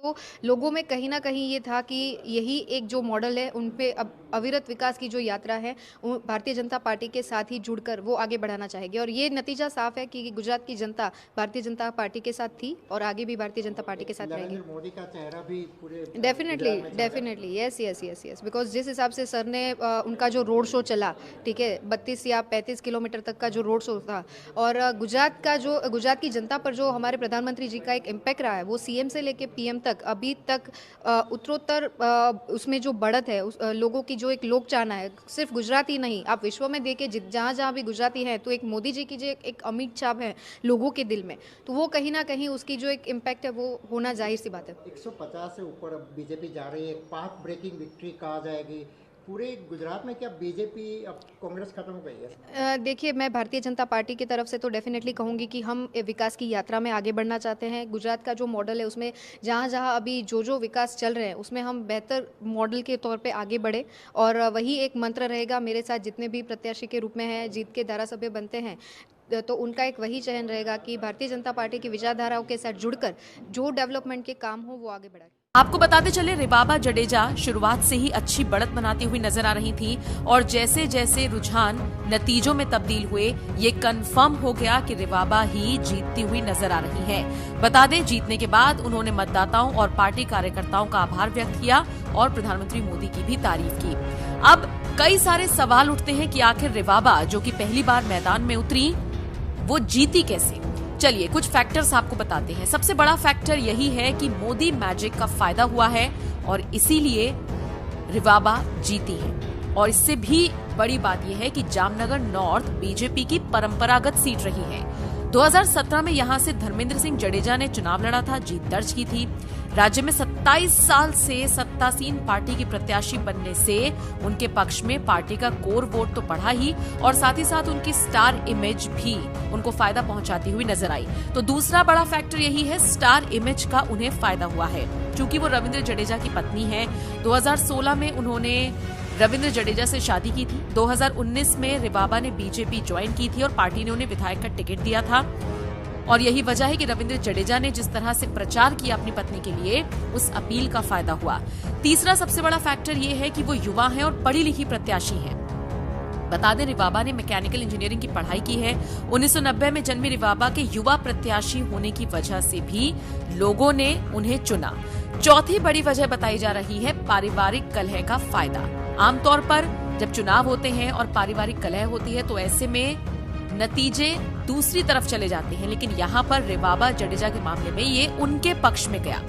तो लोगों में कहीं न कहीं ये था कि यही एक जो मॉडल है, उन पे अब अविरत विकास की जो यात्रा है, वो भारतीय जनता पार्टी के साथ ही जुड़कर वो आगे बढ़ाना चाहेगी और ये नतीजा साफ है कि गुजरात की जनता भारतीय जनता पार्टी के साथ थी और आगे भी भारतीय जनता पार्टी के साथ रहेगी। नरेंद्र मोदी का चेहरा भी पूरे डेफिनेटली, गुजरात में चल रहा है। Definitely, yes, yes, yes, yes, because जिस हिसाब से सर ने उनका जो रोड शो चला, ठीक है, 32 या 35 किलोमीटर तक का जो रोड शो था और गुजरात की जनता पर जो हमारे प्रधानमंत्री जी का एक इम्पैक्ट रहा है, वो सीएम से लेके पीएम तक अभी तक उत्तरोत्तर उसमें जो बढ़त है, लोगों की जो एक लोक चाहना है, सिर्फ गुजरात ही नहीं, आप विश्व में देखें, जहाँ जहाँ भी गुजराती हैं, तो एक मोदी जी की जो एक अमिट छाप है लोगों के दिल में, तो वो कहीं ना कहीं उसकी जो एक इम्पैक्ट है, वो होना जाहिर सी बात है। 150 से ऊपर अब बीजेपी जा रही है, पाथ ब्रेकिंग विक्ट्री कहा जाएगी पूरे गुजरात में। क्या बीजेपी अब कांग्रेस खत्म हो गई है? देखिए, मैं भारतीय जनता पार्टी की तरफ से तो डेफिनेटली कहूँगी कि हम विकास की यात्रा में आगे बढ़ना चाहते हैं। गुजरात का जो मॉडल है, उसमें जहाँ जहाँ अभी जो विकास चल रहे हैं, उसमें हम बेहतर मॉडल के तौर पे आगे बढ़े और वही एक मंत्र रहेगा मेरे साथ जितने भी प्रत्याशी के रूप में हैं, जीत के धारासभ्य बनते हैं, तो उनका एक वही चयन रहेगा कि भारतीय जनता पार्टी की विचारधाराओं के साथ जुड़कर जो डेवलपमेंट के काम हो वो आगे बढ़ाए। आपको बताते चले, रिवाबा जडेजा शुरुआत से ही अच्छी बढ़त बनाती हुई नजर आ रही थी और जैसे जैसे रुझान नतीजों में तब्दील हुए, ये कंफर्म हो गया कि रिवाबा ही जीतती हुई नजर आ रही है। बता दें, जीतने के बाद उन्होंने मतदाताओं और पार्टी कार्यकर्ताओं का आभार व्यक्त किया और प्रधानमंत्री मोदी की भी तारीफ की। अब कई सारे सवाल उठते हैं कि आखिर रिवाबा, जो कि पहली बार मैदान में उतरी, वो जीती कैसे। चलिए कुछ फैक्टर्स आपको बताते हैं। सबसे बड़ा फैक्टर यही है कि मोदी मैजिक का फायदा हुआ है और इसीलिए रिवाबा जीती है। और इससे भी बड़ी बात यह है कि जामनगर नॉर्थ बीजेपी की परंपरागत सीट रही है। 2017 में यहां से धर्मेंद्र सिंह जडेजा ने चुनाव लड़ा था, जीत दर्ज की थी। राज्य में 27 साल से सत्तासीन पार्टी की प्रत्याशी बनने से उनके पक्ष में पार्टी का कोर वोट तो बढ़ा ही और साथ ही साथ उनकी स्टार इमेज भी उनको फायदा पहुंचाती हुई नजर आई। तो दूसरा बड़ा फैक्टर यही है, स्टार इमेज का उन्हें फायदा हुआ है। क्योंकि वो रविंद्र जडेजा की पत्नी है, 2016 में उन्होंने रविंद्र जडेजा से शादी की थी। 2019 में रिवाबा ने बीजेपी ज्वाइन की थी और पार्टी ने उन्हें विधायक का टिकट दिया था और यही वजह है कि रविंद्र जडेजा ने जिस तरह से प्रचार किया अपनी पत्नी के लिए, उस अपील का फायदा हुआ। तीसरा सबसे बड़ा फैक्टर ये है कि वो युवा हैं और पढ़ी लिखी प्रत्याशी हैं। बता दें, रिवाबा ने मैकेनिकल इंजीनियरिंग की पढ़ाई की है। 1990 में जन्मी रिवाबा के युवा प्रत्याशी होने की वजह से भी लोगों ने उन्हें चुना। चौथी बड़ी वजह बताई जा रही है पारिवारिक कलह का फायदा। आमतौर पर जब चुनाव होते हैं और पारिवारिक कलह होती है तो ऐसे में नतीजे दूसरी तरफ चले जाते हैं, लेकिन यहाँ पर रिवाबा जडेजा के मामले में ये उनके पक्ष में गया।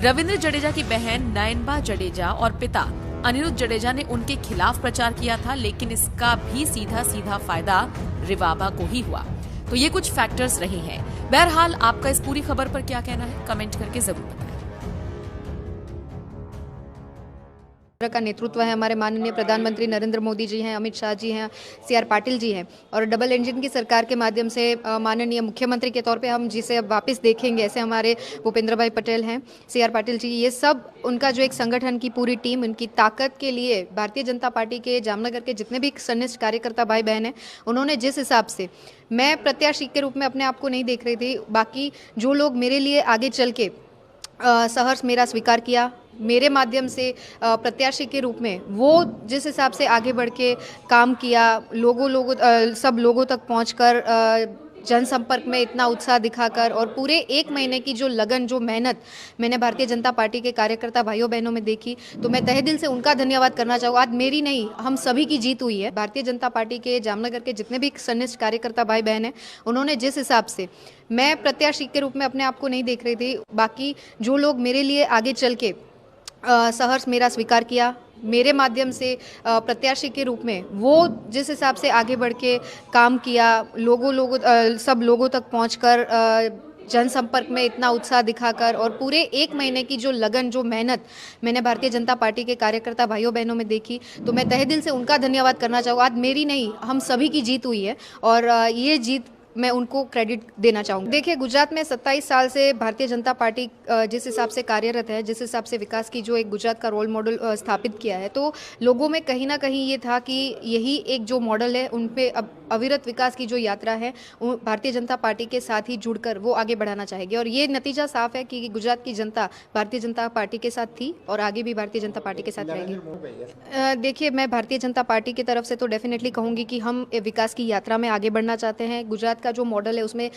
रविंद्र जडेजा की बहन नयनबा जडेजा और पिता अनिरुद्ध जडेजा ने उनके खिलाफ प्रचार किया था, लेकिन इसका भी सीधा सीधा फायदा रिवाबा को ही हुआ। तो ये कुछ फैक्टर्स रहे हैं। बहरहाल आपका इस पूरी खबर पर क्या कहना है, कमेंट करके जरूर बताएं। का नेतृत्व है हमारे माननीय प्रधानमंत्री नरेंद्र मोदी जी हैं, अमित शाह जी हैं, सीआर पाटिल जी हैं और डबल इंजन की सरकार के माध्यम से माननीय मुख्यमंत्री के तौर पे हम जिसे अब वापस देखेंगे, ऐसे हमारे भूपेंद्र भाई पटेल हैं, सीआर पाटिल जी, ये सब उनका जो एक संगठन की पूरी टीम, उनकी ताकत के लिए भारतीय जनता पार्टी के जामनगर के जितने भी सन्निष्ठ कार्यकर्ता भाई बहन हैं, उन्होंने जिस हिसाब से, मैं प्रत्याशी के रूप में अपने आप को नहीं देख रही थी, बाकी जो लोग मेरे लिए आगे चल के सहर्ष मेरा स्वीकार किया, मेरे माध्यम से प्रत्याशी के रूप में वो जिस हिसाब से आगे बढ़ के काम किया, सब लोगों तक पहुंचकर जनसंपर्क में इतना उत्साह दिखाकर और पूरे एक महीने की जो लगन, जो मेहनत मैंने भारतीय जनता पार्टी के कार्यकर्ता भाइयों बहनों में देखी, तो मैं तहे दिल से उनका धन्यवाद करना चाहूँगा। आज मेरी नहीं, हम सभी की जीत हुई है। भारतीय जनता पार्टी के जामनगर के जितने भी सन्निष्ठ कार्यकर्ता भाई बहन हैं, उन्होंने जिस हिसाब से, मैं प्रत्याशी के रूप में अपने आप को नहीं देख रही थी, बाकी जो लोग मेरे लिए आगे चल के सहर्ष मेरा स्वीकार किया, मेरे माध्यम से प्रत्याशी के रूप में वो जिस हिसाब से आगे बढ़ के काम किया, सब लोगों तक पहुंचकर जनसंपर्क में इतना उत्साह दिखाकर और पूरे एक महीने की जो लगन, जो मेहनत मैंने भारतीय जनता पार्टी के कार्यकर्ता भाइयों बहनों में देखी, तो मैं तहे दिल से उनका धन्यवाद करना चाहूँगा। आज मेरी नहीं, हम सभी की जीत हुई है और ये जीत मैं उनको क्रेडिट देना चाहूँगी। देखिए, गुजरात में 27 साल से भारतीय जनता पार्टी जिस हिसाब से कार्यरत है, जिस हिसाब से विकास की जो एक गुजरात का रोल मॉडल स्थापित किया है, तो लोगों में कहीं ना कहीं ये था कि यही एक जो मॉडल है, उन पे अब अविरत विकास की जो यात्रा है वो भारतीय जनता पार्टी के साथ ही जुड़कर वो आगे बढ़ाना चाहेगी। और ये नतीजा साफ है कि गुजरात की जनता भारतीय जनता पार्टी के साथ थी और आगे भी भारतीय जनता पार्टी के साथ रहेगी। नरेंद्र मोदी भैया देखिए, मैं भारतीय जनता पार्टी की तरफ से तो डेफिनेटली कहूँगी कि हम विकास की यात्रा में आगे बढ़ना चाहते हैं। गुजरात का जो मॉडल है उसमें